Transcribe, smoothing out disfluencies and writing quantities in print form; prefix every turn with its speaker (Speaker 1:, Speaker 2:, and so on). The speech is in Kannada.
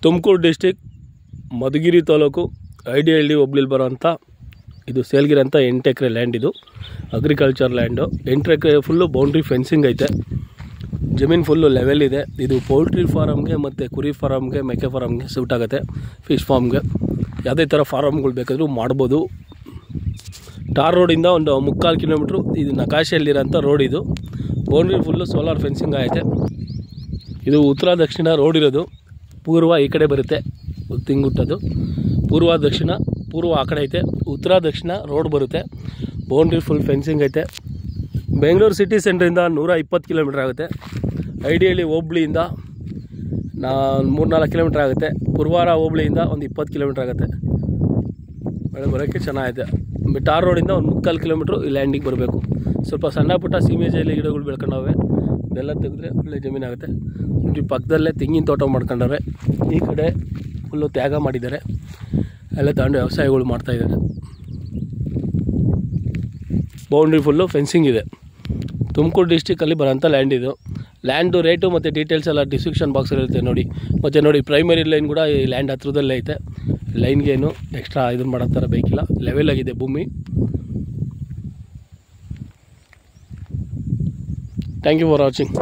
Speaker 1: ತುಮಕೂರು ಡಿಸ್ಟಿಕ್ ಮಧುಗಿರಿ ತಾಲೂಕು ಐಡಿಹಳ್ಳಿ ಹೋಬಳಿಲಿ ಬರೋಂಥ ಇದು ಸೇಲ್ಗಿರಿ ಅಂತ 8 ಎಕರೆ ಲ್ಯಾಂಡ್. ಇದು ಅಗ್ರಿಕಲ್ಚರ್ ಲ್ಯಾಂಡು. 8 ಎಕರೆ ಫುಲ್ಲು ಬೌಂಡ್ರಿ ಫೆನ್ಸಿಂಗ್ ಐತೆ. ಜಮೀನು ಫುಲ್ಲು ಲೆವೆಲ್ ಇದೆ. ಇದು ಪೌಲ್ಟ್ರಿ ಫಾರಮ್ಗೆ ಮತ್ತು ಕುರಿ ಫಾರಮ್ಗೆ, ಮೇಕೆ ಫಾರಮ್ಗೆ ಸೂಟ್ ಆಗುತ್ತೆ. ಫಿಶ್ ಫಾರ್ಮ್ಗೆ ಯಾವುದೇ ಥರ ಫಾರಮ್ಗಳು ಬೇಕಾದರೂ ಮಾಡ್ಬೋದು. ಟಾರ್ ರೋಡಿಂದ ಒಂದು 3/4 ಕಿಲೋಮೀಟ್ರು ಇದು ನಕಾಶೆಯಲ್ಲಿರೋಂಥ ರೋಡ್. ಇದು ಬೌಂಡ್ರಿ ಫುಲ್ಲು ಸೋಲಾರ್ ಫೆನ್ಸಿಂಗ್ ಐತೆ. ಇದು ಉತ್ತರ ದಕ್ಷಿಣ ರೋಡ್ ಇರೋದು. ಪೂರ್ವ ಈ ಕಡೆ ಬರುತ್ತೆ ತಿಂಗುಟ್ಟದು. ಪೂರ್ವ ಆ ಕಡೆ ಐತೆ. ಉತ್ತರ ದಕ್ಷಿಣ ರೋಡ್ ಬರುತ್ತೆ. ಬೌಂಡ್ರಿ ಫುಲ್ ಫೆನ್ಸಿಂಗ್ ಐತೆ. ಬೆಂಗಳೂರು ಸಿಟಿ ಸೆಂಟ್ರಿಂದ 120 ಕಿಲೋಮೀಟ್ರ್ ಆಗುತ್ತೆ. ಐಡಿಹಳ್ಳಿ ಹೋಬಳಿಯಿಂದ 3-4 ಕಿಲೋಮೀಟ್ರ್ ಆಗುತ್ತೆ. ಪುರವಾರ ಹೋಬಳಿಯಿಂದ ಒಂದು 20 ಕಿಲೋಮೀಟ್ರ್ ಆಗುತ್ತೆ. ಮಳೆ ಬರೋಕ್ಕೆ ಚೆನ್ನಾಗೈತೆ. ಟಾರ್ ರೋಡಿಂದ ಒಂದು 3/4 ಕಿಲೋಮೀಟ್ರು ಈ ಲ್ಯಾಂಡಿಗೆ ಬರಬೇಕು. ಸ್ವಲ್ಪ ಸಣ್ಣ ಪುಟ್ಟ ಸೀಮೆ ಜೈಲಿ ಗಿಡಗಳು ಬೆಳ್ಕೊಂಡವೆ. ಇದೆಲ್ಲ ತೆಗೆದ್ರೆ ಒಳ್ಳೆ ಜಮೀನಾಗುತ್ತೆ. ಈ ಪಕ್ಕದಲ್ಲೇ ತೆಂಗಿನ ತೋಟ ಮಾಡ್ಕೊಂಡವ್ರೆ. ಈ ಕಡೆ ಫುಲ್ಲು ತ್ಯಾಗ ಮಾಡಿದ್ದಾರೆ. ಎಲ್ಲ ತಗೊಂಡು ವ್ಯವಸಾಯಗಳು ಮಾಡ್ತಾಯಿದ್ದಾರೆ. ಬೌಂಡ್ರಿ ಫುಲ್ಲು ಫೆನ್ಸಿಂಗ್ ಇದೆ. ತುಮಕೂರು ಡಿಸ್ಟಿಕಲ್ಲಿ ಬರೋಂಥ ಲ್ಯಾಂಡ್ ಇದು. ಲ್ಯಾಂಡು ರೇಟು ಮತ್ತು ಡೀಟೇಲ್ಸ್ ಎಲ್ಲ ಡಿಸ್ಕ್ರಿಪ್ಷನ್ ಬಾಕ್ಸಲ್ಲಿರುತ್ತೆ ನೋಡಿ. ಮತ್ತು ನೋಡಿ, ಪ್ರೈಮರಿ ಲೈನ್ ಕೂಡ ಈ ಲ್ಯಾಂಡ್ ಹತ್ರದಲ್ಲೇ ಐತೆ. ಲೈನ್ಗೇನು ಎಕ್ಸ್ಟ್ರಾ ಇದನ್ನು ಮಾಡೋ ಥರ ಬೇಕಿಲ್ಲ. ಲೆವೆಲ್ ಆಗಿದೆ ಭೂಮಿ. Thank you for watching.